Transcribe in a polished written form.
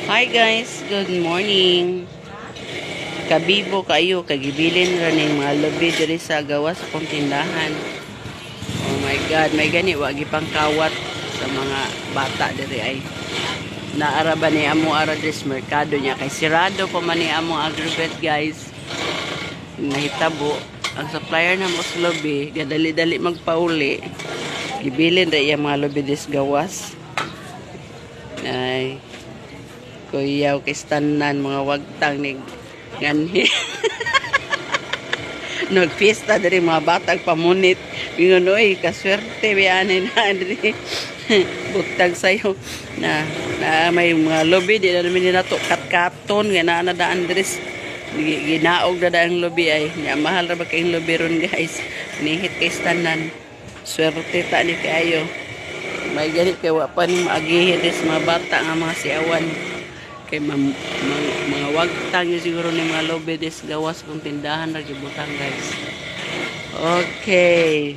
Hi guys, good morning. Kabibo kayo, kagibilin ra ning mga lobi diri sa gawas sa kong tindahan. Oh my God, may gani wagi pang kawat sa mga bata diri ay. Naara ba ni amo ara dis merkado niya kay sirado pa man ni amo agribet guys. Nahitabo ang supplier na mo sa lobi, gadali-dali magpauli. Gibilin ra iya mga lobi dis gawas. Ay kuyaw kistanan mga wagtang ni ganhi. Nagfiesta diri mga batang pamunit. Ingon oy kaswerte biyanin na diri. Butang sayo na may mga lobby di na namin nato kat-katon nga na daan diri. Ginaog na daang lobby ay nga mahal ra ba kay lobby ron guys. Nihit kay tanan. Swerte ta ni kayo. May ganit kay wa pa ni maagihin dis mga bata nga mga siawan. Kay mga wagtang yung siguro ni mga lobby des gawas kung tindahan na gibutang guys. Okay.